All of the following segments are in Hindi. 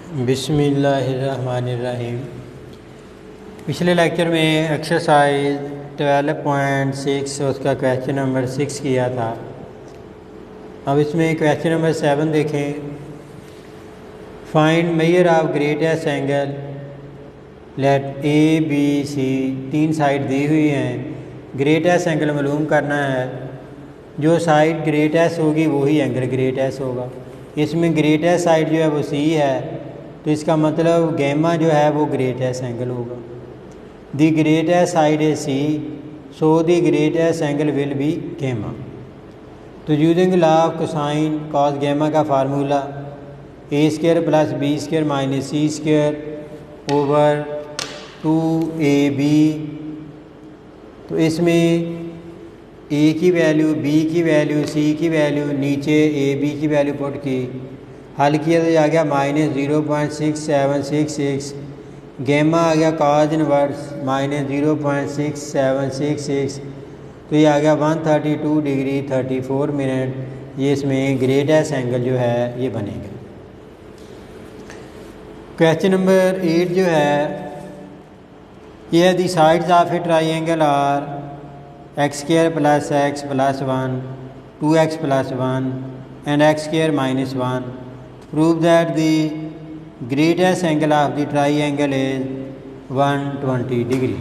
बिस्मिल्लाहिर्रहमानिर्रहीम। पिछले लेक्चर में एक्सरसाइज 12.6 उसका क्वेश्चन नंबर 6 किया था। अब इसमें क्वेश्चन नंबर 7 देखें। Find measure of greatest angle. Let A B C तीन साइड दी हुई हैं। ग्रेटेस्ट एंगल मालूम करना है। जो साइड ग्रेटेस्ट होगी वही एंगल ग्रेटेस्ट होगा। इसमें ग्रेटेस्ट साइड जो है वो सी है, तो इसका मतलब गैमा जो है वो ग्रेटेस्ट एंगल होगा। The greatest side is C, so the greatest angle will be gamma. तो using law of cosine cos gamma का formula A square plus B square minus C square over 2ab। तो इसमें ए की वैल्यू, बी की वैल्यू, सी की वैल्यू, नीचे ए बी की वैल्यू पुट की, हल किया तो आ गया -0.6766। गैमा आ गया कॉज इनवर्स -0.6766। तो ये आ गया 132 डिग्री 34 मिनट। ये इसमें ग्रेटेस्ट एंगल जो है ये बनेगा। क्वेश्चन नंबर 8 जो है ये है the sides of a triangle are x² + x + 1 2x + 1 and x² - 1। Prove that the greatest angle of the triangle is 120 degree.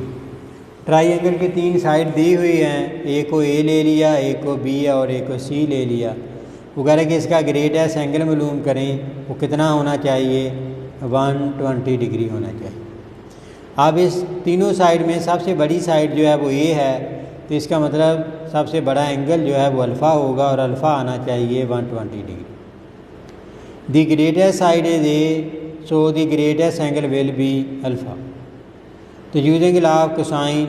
Triangle की तीन साइड दी हुई हैं, एक को ए ले लिया, एक को बी और एक को सी ले लिया। वो कह रहे कि इसका ग्रेटेस्ट एंगल मालूम करें, वो कितना होना चाहिए, 120 डिग्री होना चाहिए। अब इस तीनों साइड में सबसे बड़ी साइड जो है वो ए है, तो इसका मतलब सबसे बड़ा एंगल जो है वो अल्फ़ा होगा और अल्फ़ा आना चाहिए 120 degree. The greatest side is A, so the greatest angle will be alpha. तो using law of cosine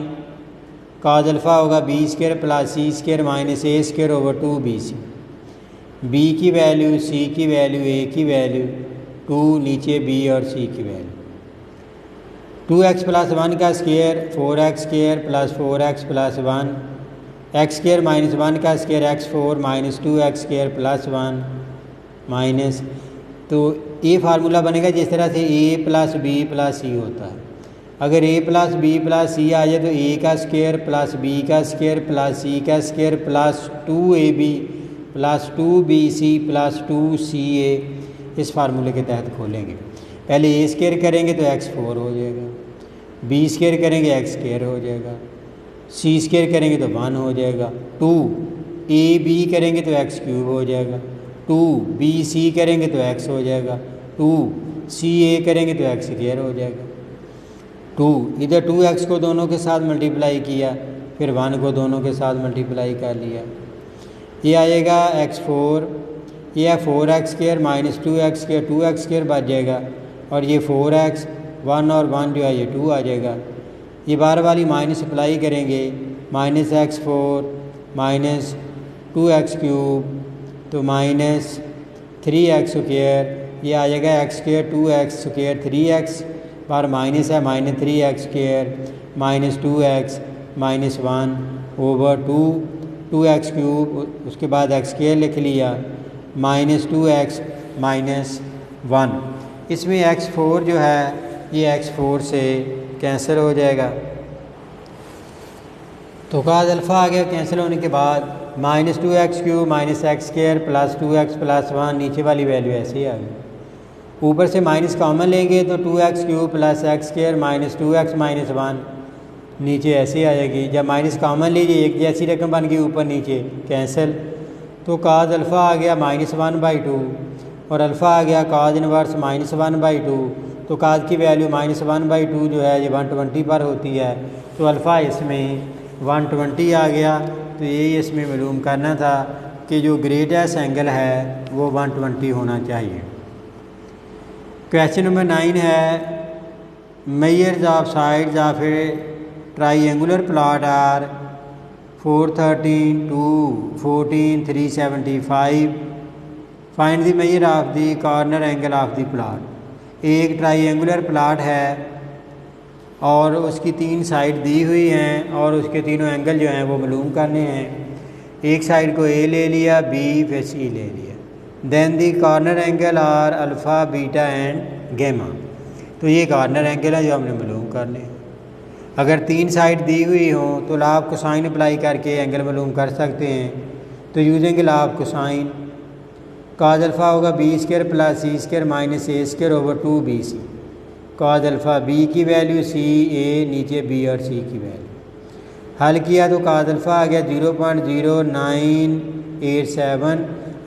cos alpha होगा b² + c² minus a² over 2bc। b की वैल्यू, c की वैल्यू, a की वैल्यू, 2 नीचे b और c की वैल्यू। 2x + 1 का स्क्वायर 4x² + 4x + 1 x² - 1 का स्क्वायर x4 - 2x² + 1 माइनस। तो ये फार्मूला बनेगा जिस तरह से a + b + c होता है। अगर a + b + c आ जाए तो a का स्क्वायर + b का स्क्वायर + c का स्क्वायर + 2ab + 2bc + 2ca। इस फार्मूले के तहत खोलेंगे। पहले a² करेंगे तो x4 हो जाएगा, b² करेंगे x² हो जाएगा, c² करेंगे तो 1 हो जाएगा, 2ab करेंगे तो x³ हो जाएगा, 2bc करेंगे तो x हो जाएगा, 2ca करेंगे तो x² हो जाएगा। 2 इधर 2x को दोनों के साथ मल्टीप्लाई किया, फिर 1 को दोनों के साथ मल्टीप्लाई कर लिया। ये आएगा x4, ये है 4x² - 2x², 2x² बच जाएगा, और ये 4x 1 और 1 जो है ये 2 आ जाएगा। ये बार वाली माइनस अप्लाई करेंगे, -x4 - 2x³ तो -3x², ये आ जाएगा x² 2x² 3x बार माइनस है -3x² -2x -1 ओवर 2x³ उसके बाद x² लिख लिया -2x -1। इसमें x4 जो है ये x4 से कैंसिल हो जाएगा। तो काज अल्फ़ा आ गया। कैंसिल होने के बाद -2x³ -x² + 2x + 1 नीचे वाली वैल्यू ऐसे ही आ गई। ऊपर से माइनस कॉमन लेंगे तो 2x³ + x² -2x -1 नीचे ऐसे आ जाएगी। जब माइनस कॉमन लीजिए एक जैसी रकम बन गई, ऊपर नीचे कैंसिल। तो काज अल्फ़ा आ गया -1/2 और अल्फ़ा आ गया काज इनवर्स -1/2। तो काज की वैल्यू -1/2 जो है ये 120 पर होती है, तो अल्फ़ा इसमें 120 आ गया। तो यही इसमें मालूम करना था कि जो ग्रेटेस्ट एंगल है वो 120 होना चाहिए। क्वेश्चन नंबर 9 है measures of sides of a triangular plot are 413 2 14 375। Find the measure of the corner angle of the plot. एक ट्राइंगुलर प्लॉट है और उसकी तीन साइड दी हुई हैं और उसके तीनों एंगल जो हैं वो मालूम करने हैं। एक साइड को ए ले लिया, बी फिर सी ले लिया। Then the corner angle are alpha beta and gamma. तो ये कॉर्नर एंगल है जो हमने मालूम करने हैं। अगर 3 साइड दी हुई हों तो लॉ ऑफ कोसाइन अप्लाई करके एंगल मालूम कर सकते हैं। तो using law of cosine cos alpha होगा B square plus C square minus A square over 2bc। Cos alpha B की वैल्यू सी, ए नीचे बी और सी की वैल्यू। हल किया तो कॉज अल्फ़ा आ गया 0.0987,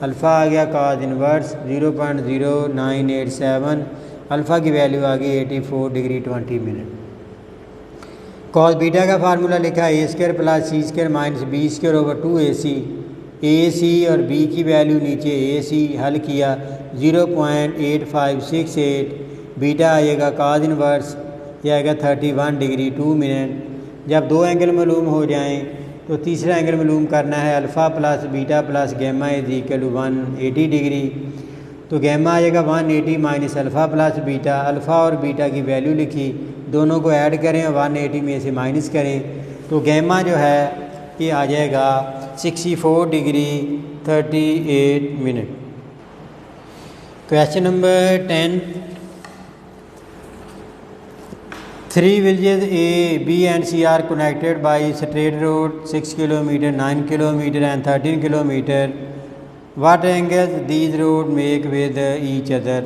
अल्फ़ा आ गया कॉज इनवर्स 0.0987, अल्फ़ा की वैल्यू आ गई 84 डिग्री 20 मिनट। कॉस बीटा का फार्मूला लिखा A square plus C square minus B square over 2ac। A C और बी की वैल्यू नीचे ए सी। हल किया 0.8568, बीटा आएगा कॉस इनवर्स, ये आएगा 31 डिग्री 2 मिनट। जब दो एंगल मालूम हो जाएं तो तीसरा एंगल मालूम करना है alpha plus beta plus gamma is equal to 180 degree. तो गैमा आएगा 180 minus alpha plus beta. Alpha और बीटा की वैल्यू लिखी, दोनों को ऐड करें और 180 में से माइनस करें तो गैमा जो है ये आ जाएगा 64 degree 38 minute. Question number 10। 3 villages A, B and C are connected by straight road 6 kilometer, 9 kilometer and 13 kilometer. What angles these road make with each other?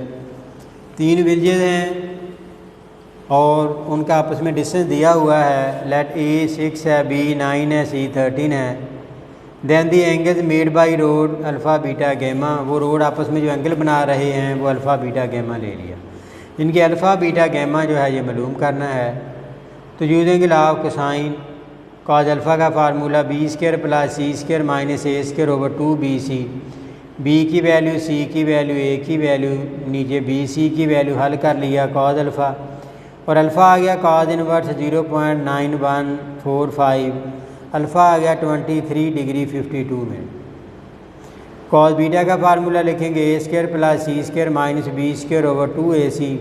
3 villages हैं और उनका आपस में डिस्टेंस दिया हुआ है। लेट A 6 है, B 9 है, C 13 है। Then the angles made by road alpha beta gamma. वो रोड आपस में जो एंगल बना रहे हैं वो अल्फ़ा बीटा गैमा ले लिया। इनके अल्फ़ा बीटा गैमा जो है ये मालूम करना है। तो using law of cosine cos alpha का formula B square plus C square minus A square over 2bc। B की वैल्यू, सी की वैल्यू, ए की वैल्यू, नीचे बी सी की वैल्यू। हल कर लिया कॉज अल्फ़ा और अल्फ़ा आ गया कॉज इनवर्स 0.9145, अल्फ़ा आ गया 23 डिग्री 52 मिनट। कॉस बीटा का फार्मूला लिखेंगे A square plus C square minus B square over 2ac।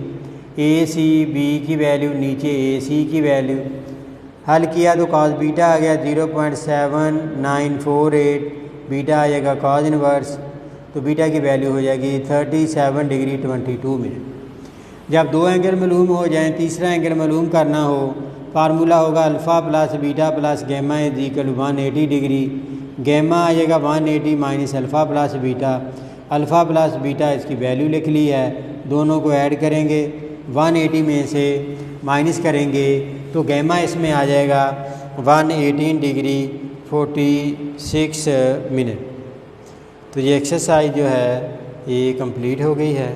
A C B की वैल्यू नीचे ए सी की वैल्यू। हल किया तो कॉस बीटा आ गया 0.7948, बीटा आ जाएगा कॉस इनवर्स, तो बीटा की वैल्यू हो जाएगी 37 डिग्री 22 मिनट। जब दो एंगल मालूम हो जाएं, तीसरा एंगल मालूम करना हो, फार्मूला होगा alpha plus beta plus gamma is equal 180 degree. Gamma आ जाएगा 180 minus alpha plus beta. Alpha plus beta इसकी वैल्यू लिख ली है, दोनों को ऐड करेंगे, 180 में से माइनस करेंगे तो गैमा इसमें आ जाएगा 118 डिग्री 46 मिनट। तो ये एक्सरसाइज जो है ये कंप्लीट हो गई है।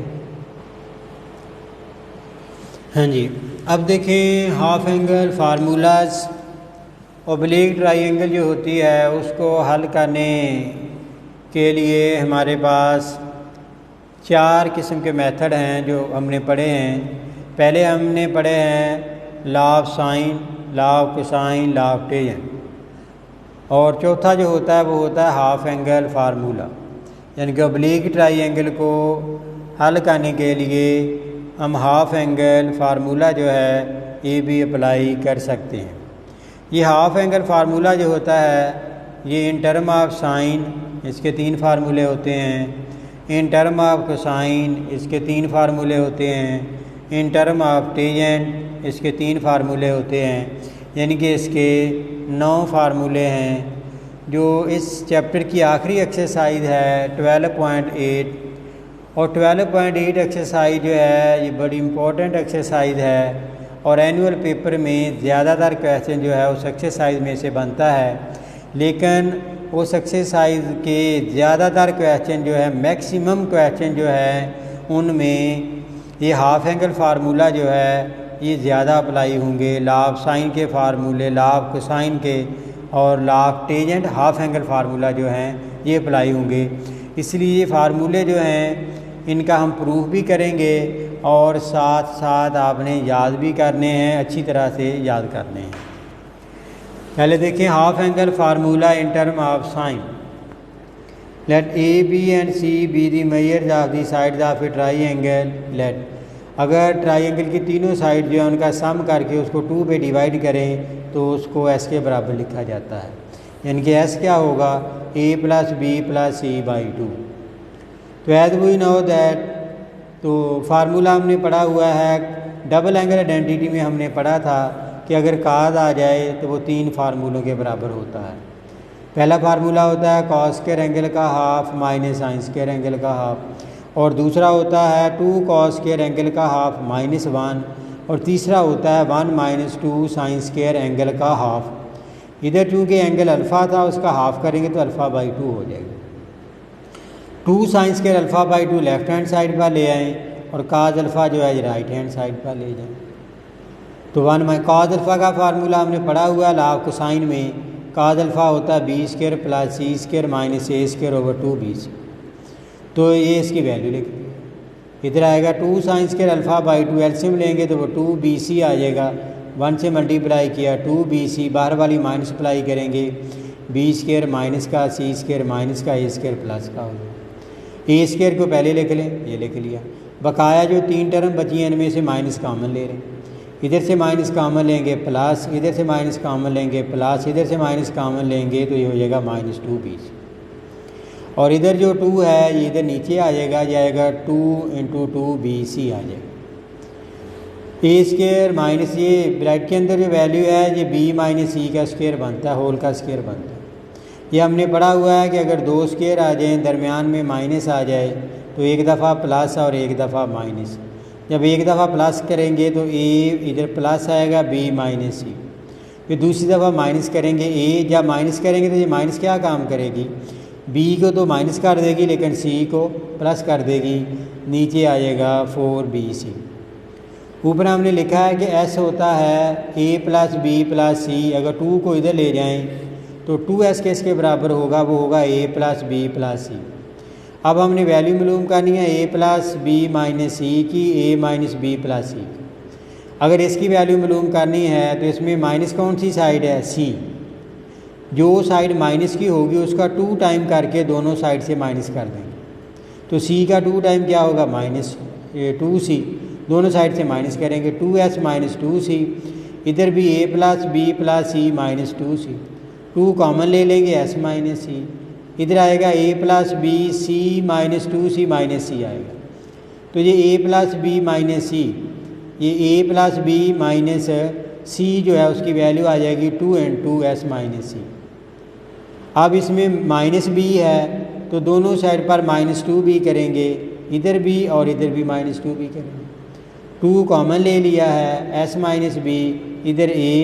हाँ जी, अब देखें half angle formulas. Oblique triangle जो होती है उसको हल करने के लिए हमारे पास 4 किस्म के मेथड हैं जो हमने पढ़े हैं। पहले हमने पढ़े हैं law of sine, law of cosine, law of tangent, और चौथा जो होता है वो होता है हाफ एंगल फार्मूला। यानी कि ओब्लिक ट्राइंगल को हल करने के लिए हम हाफ एंगल फार्मूला जो है ये भी अप्लाई कर सकते हैं। ये हाफ एंगल फार्मूला जो होता है ये इन टर्म ऑफ साइन इसके 3 फार्मूले होते हैं, इन टर्म ऑफ कोसाइन इसके 3 फार्मूले होते हैं, इन टर्म ऑफ टेंजेंट इसके 3 फार्मूले होते हैं। यानी कि इसके 9 फार्मूले हैं। जो इस चैप्टर की आखिरी एक्सरसाइज है 12.8, और 12.8 एक्सरसाइज जो है ये बड़ी इम्पोर्टेंट एक्सरसाइज है और एनुअल पेपर में ज़्यादातर क्वेश्चन जो है उस एक्सरसाइज में से बनता है। लेकिन उस एक्सरसाइज के ज़्यादातर क्वेश्चन जो है, मैक्सिमम क्वेश्चन जो है उनमें ये हाफ एंगल फार्मूला जो है ये ज़्यादा अप्लाई होंगे। लॉ ऑफ साइन के फार्मूले, लॉ ऑफ कोसाइन के और law of tangent half angle formula जो हैं ये अप्लाई होंगे। इसलिए ये फार्मूले जो हैं इनका हम प्रूफ भी करेंगे और साथ साथ आपने याद भी करने हैं, अच्छी तरह से याद करने हैं। पहले देखिए half angle formula in term of sine. Let A B and C be the measures of the sides of a triangle. Let अगर ट्राइंगल की तीनों साइड जो है उनका सम करके उसको 2 पे डिवाइड करें तो उसको एस के बराबर लिखा जाता है। यानी कि एस क्या होगा, A plus B plus C by 2। तो एज वी नो दैट, तो फार्मूला हमने पढ़ा हुआ है, डबल एंगल आइडेंटिटी में हमने पढ़ा था कि अगर काज आ जाए तो वो 3 फार्मूलों के बराबर होता है। पहला फार्मूला होता है कॉस स्क्वायर एंगल का half minus sine square angle का हाफ, और दूसरा होता है 2 कॉस स्क्वायर एंगल का हाफ माइनस 1, और तीसरा होता है 1 माइनस 2 साइन स्क्वायर एंगल का हाफ। इधर चूँकि एंगल अल्फ़ा था उसका हाफ करेंगे तो अल्फ़ा बाई 2 हो जाएगा। 2 sine square alpha by 2 left hand side पर ले आएँ और काज अल्फ़ा जो है राइट हैंड साइड पर ले जाएँ। तो 1 माइ काज अल्फ़ा का फार्मूला हमने पढ़ा हुआ है लाभ कोसाइन में, काज अल्फ़ा होता है B square plus C square minus A square over 2bc। तो ये इसकी वैल्यू लिख दी। इधर आएगा 2 sine square alpha by 2, LCM लेंगे तो वो 2bc आ जाएगा। 1 से मल्टीप्लाई किया 2bc, बाहर वाली माइनस अप्लाई करेंगे, बी स्क्वायर माइनस का सी स्क्वायर माइनस का ए स्क्वायर प्लस का होगा। ए स्क्वायर को पहले लिख लें, ये लिख लिया। बकाया जो 3 टर्म बची हैं इनमें से माइनस कॉमन ले रहे हैं, इधर से माइनस कॉमन लेंगे प्लस, इधर से माइनस कॉमन लेंगे प्लस, इधर से माइनस कॉमन लेंगे तो ये हो जाएगा माइनस 2bc। और इधर जो 2 है ये इधर नीचे आ जाएगा, जाएगा 2 इंटू 2bc आ जाएगा। ए स्क्वायर माइनस ये ब्रैकेट के अंदर जो वैल्यू है ये b माइनस सी का स्क्वायर बनता है, होल का स्क्वायर बनता है। ये हमने पढ़ा हुआ है कि अगर 2 स्क्वायर आ जाएँ दरमियान में माइनस आ जाए तो एक दफ़ा प्लस और एक दफ़ा माइनस। जब एक दफ़ा प्लस करेंगे तो ए इधर प्लस आएगा b माइनस सी, फिर दूसरी दफ़ा माइनस करेंगे ए, जब माइनस करेंगे तो ये माइनस क्या काम करेगी, b को तो माइनस कर देगी लेकिन c को प्लस कर देगी, नीचे आ जाएगा 4bc। ऊपर हमने लिखा है कि s होता है a प्लस बी प्लस सी, अगर 2 को इधर ले जाएं तो 2s किसके बराबर होगा, वो होगा a प्लस बी प्लस सी। अब हमने वैल्यू मालूम करनी है a प्लस बी माइनस सी की, a माइनस बी प्लस सी। अगर इसकी वैल्यू मालूम करनी है तो इसमें माइनस कौन सी साइड है, c। जो साइड माइनस की होगी उसका 2 टाइम करके दोनों साइड से माइनस कर देंगे, तो c का 2 टाइम क्या होगा माइनस 2c, दोनों साइड से माइनस करेंगे 2s माइनस 2c। इधर भी a plus B plus C minus 2c, 2 common ले लेंगे s माइनस सी, इधर आएगा a plus B C minus 2c minus C आएगा। तो ये a plus B minus C, ये a plus B minus C जो है उसकी वैल्यू आ जाएगी 2 इंटू s माइनस सी। अब इसमें माइनस b है तो दोनों साइड पर माइनस 2b करेंगे, इधर भी और इधर भी माइनस 2b करेंगे। 2 कॉमन ले लिया है s माइनस बी, इधर a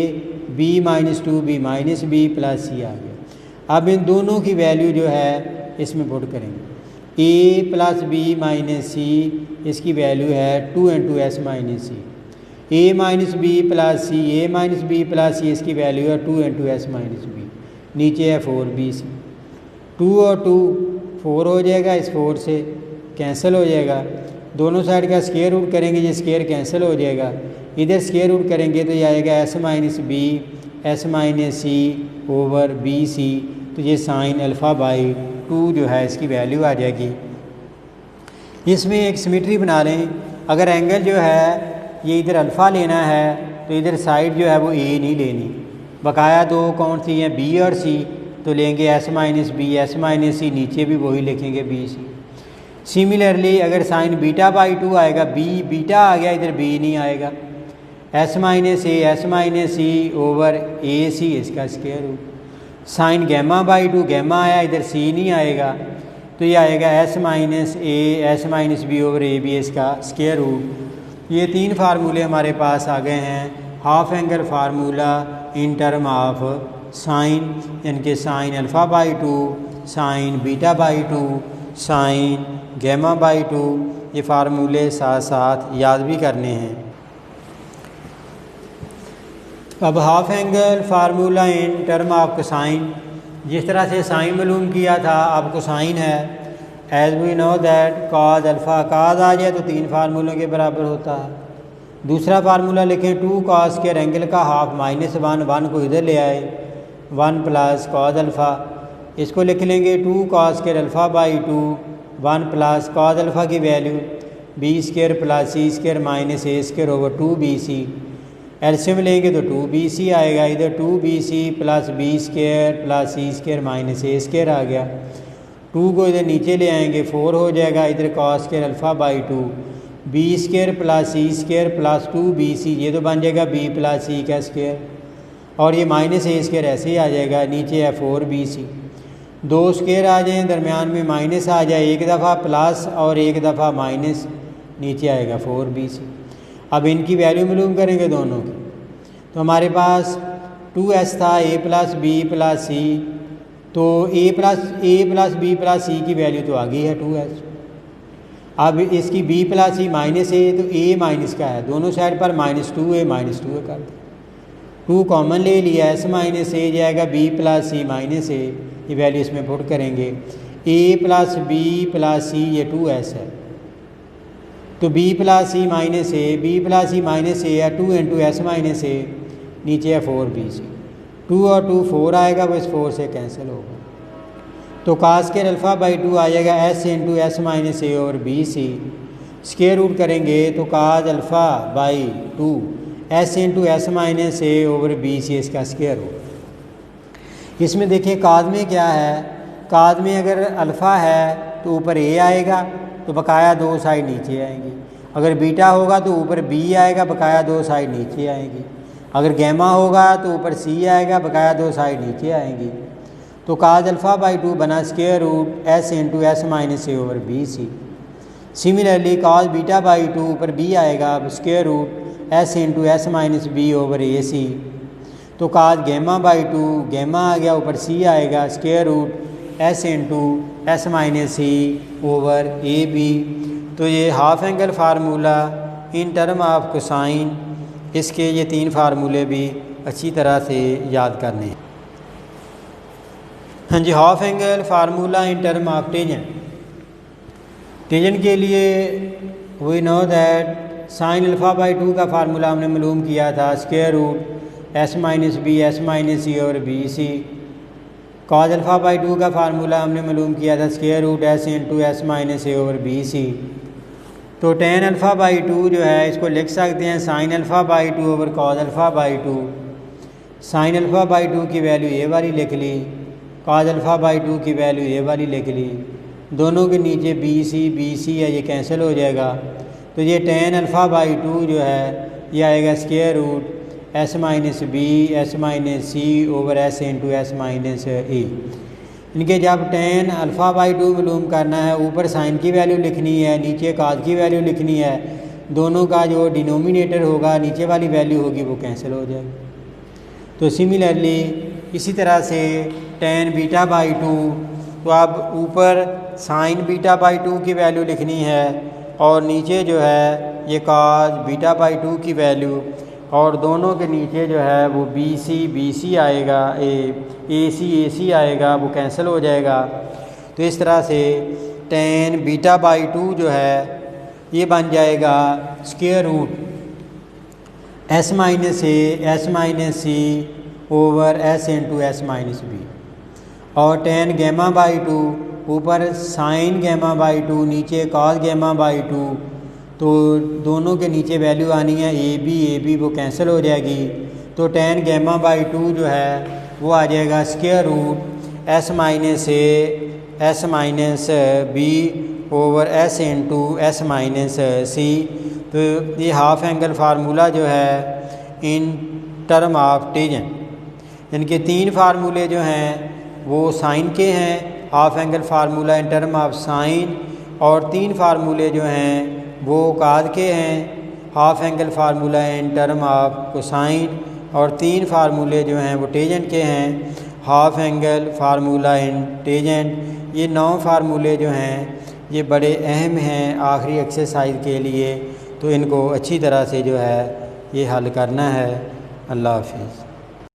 b minus 2b minus B plus C आ गया। अब इन दोनों की वैल्यू जो है इसमें पुट करेंगे, a plus B minus C इसकी वैल्यू है 2 into S minus C, a minus B plus C, a minus B plus C इसकी वैल्यू है 2 इंटू एस माइनस बी, नीचे है 4bc। 2 और 2 4 हो जाएगा, इस 4 से कैंसिल हो जाएगा, दोनों साइड का स्क्वायर रूट करेंगे, ये स्क्वायर कैंसिल हो जाएगा, इधर स्क्वायर रूट करेंगे तो ये आएगा s minus B S minus सी ओवर बी सी। तो ये साइन अल्फ़ा बाई 2 जो है इसकी वैल्यू आ जाएगी। इसमें एक सिमेट्री बना लें, अगर एंगल जो है ये इधर अल्फ़ा लेना है तो इधर साइड जो है वो a नहीं लेनी, बकाया 2 कौन सी हैं b और c, तो लेंगे s minus B S minus C, नीचे भी वही लिखेंगे b c। सिमिलरली अगर साइन बीटा बाई 2 आएगा, b बीटा आ गया इधर b नहीं आएगा, s minus A S minus C over A C इसका square root. Sine gamma by 2 gamma आया, इधर c नहीं आएगा तो ये आएगा s minus A S minus B over A B इसका स्क्वायर रूट। ये 3 फार्मूले हमारे पास आ गए हैं। Half angle formula in term of sine, यानी कि sine alpha by 2, sine beta by 2, sine gamma by 2, ये फार्मूले साथ साथ याद भी करने हैं। अब half angle formula in term of cosine, जिस तरह से साइन मालूम किया था अब कोसाइन है। As we know that cos alpha, cos आ जाए तो 3 फार्मूलों के बराबर होता है। दूसरा फार्मूला लिखें 2 कॉस स्क्वायर एंगल का हाफ माइनस 1, 1 को इधर ले आए, 1 प्लस कॉज अल्फ़ा, इसको लिख लेंगे 2 cos square alpha by 2, 1 plus cos alpha की value B square plus C square minus A square over 2bc। LCM लेंगे तो 2bc आएगा, इधर 2bc plus B square plus C square minus A square आ गया। 2 को इधर नीचे ले आएंगे 4 हो जाएगा, इधर cos square alpha by 2 B square plus C square plus 2bc, ये तो बन जाएगा b प्लस सी का स्क्वायर, और ये माइनस ए स्क्वायर ऐसे ही आ जाएगा, नीचे है 4bc। 2 स्क्वायर आ जाए, दरमियान में माइनस आ जाए, एक दफ़ा प्लस और एक दफ़ा माइनस, नीचे आएगा 4bc। अब इनकी वैल्यू मालूम करेंगे दोनों की, तो हमारे पास 2s था a प्लस बी प्लस सी, तो a प्लस बी प्लस सी की वैल्यू तो आ गई है 2s। अब इसकी b प्लस सी माइनस ए, तो a माइनस का है, दोनों साइड पर -2a कर दे, 2 कॉमन ले लिया, s माइनस ए जाएगा b प्लस सी माइनस ए, ये वैल्यू इसमें पुट करेंगे, a प्लस बी प्लस सी ये 2s है, तो b प्लस सी माइनस ए है 2 इंटू एस माइनस ए, नीचे है 4bc, 2 और 2 4 आएगा, वो इस 4 से कैंसिल होगा, तो कास स्क्वायर अल्फ़ा बाई 2 आ जाएगा s into S minus a और बी सी, स्क्वायर रूट करेंगे तो cos alpha by 2 s into S minus A over B c, इसका स्क्वायर रूट। इसमें देखिए काज में क्या है, काज में अगर अल्फ़ा है तो ऊपर a आएगा, तो बकाया 2 साइड नीचे आएंगी, अगर बीटा होगा तो ऊपर b आएगा, बकाया 2 साइड नीचे आएंगी, अगर गैमा होगा तो ऊपर c आएगा, बकाया 2 साइड नीचे आएंगी, तो काज अल्फ़ा बाई 2 बना square root s into S minus A over B C. Similarly cos beta by 2 ऊपर b आएगा, अब square root s into S minus B over A C, तो काज गैमा बाई 2 गैमा आ गया, ऊपर c आएगा, square root s into S minus C over A B. तो ये half angle formula in term of cosine, इसके ये 3 फार्मूले भी अच्छी तरह से याद करने हैं। हाँ जी, half angle formula in term of tangent. Tangent के लिए we know that sine alpha by 2 का फार्मूला हमने मालूम किया था, square root S minus B S minus C और B C. Cos alpha by 2 का फार्मूला हमने मालूम किया था, square root S into S minus ए ओवर बी सी। तो टेन अल्फ़ा बाई 2 जो है इसको लिख सकते हैं sign alpha by 2 over cause alpha by 2। Sign alpha by 2 की वैल्यू ये वाली लिख ली, कॉज अल्फ़ा बाई 2 की वैल्यू ये वाली लिख ली, दोनों के नीचे बी सी है, ये कैंसिल हो जाएगा, तो ये टेन अल्फ़ा बाई 2 जो है ये आएगा square root S minus B S minus C over s into S minus a. इनके जब टेन अल्फ़ा बाई 2 मालूम करना है, ऊपर साइन की वैल्यू लिखनी है, नीचे काज की वैल्यू लिखनी है, दोनों का जो डिनोमिनेटर होगा नीचे वाली वैल्यू होगी वो कैंसिल हो जाएगी। तो सिमिलरली इसी तरह से टेन बीटा बाई 2, तो अब ऊपर साइन बीटा बाई 2 की वैल्यू लिखनी है और नीचे जो है ये काज बीटा बाई 2 की वैल्यू, और दोनों के नीचे जो है वो बी सी आएगा, ए सी आएगा, वो कैंसिल हो जाएगा। तो इस तरह से टेन बीटा बाई 2 जो है ये बन जाएगा square root S minus A S minus C over s into S minus b, और टेन गैमा बाई 2 ऊपर साइन गैमा बाई 2 नीचे कॉस गैमा बाई 2, तो दोनों के नीचे वैल्यू आनी है ए बी, वो कैंसिल हो जाएगी। तो टेन गैमा बाई 2 जो है वो आ जाएगा square root S minus A S minus B over s into S minus c. तो ये हाफ एंगल फार्मूला जो है इन टर्म ऑफ टेंजेंट, इनके 3 फार्मूले जो हैं वो साइन के हैं, half angle formula in term of sign, और 3 फार्मूले जो हैं वो काज के हैं, half angle formula in term of cosine, और 3 फार्मूले जो हैं वो टेंजेंट के हैं, हाफ एंगल फार्मूला इन टेंजेंट। ये 9 फार्मूले जो हैं ये बड़े अहम हैं आखिरी एक्सरसाइज के लिए, तो इनको अच्छी तरह से जो है ये हल करना है। अल्लाह हाफिज़।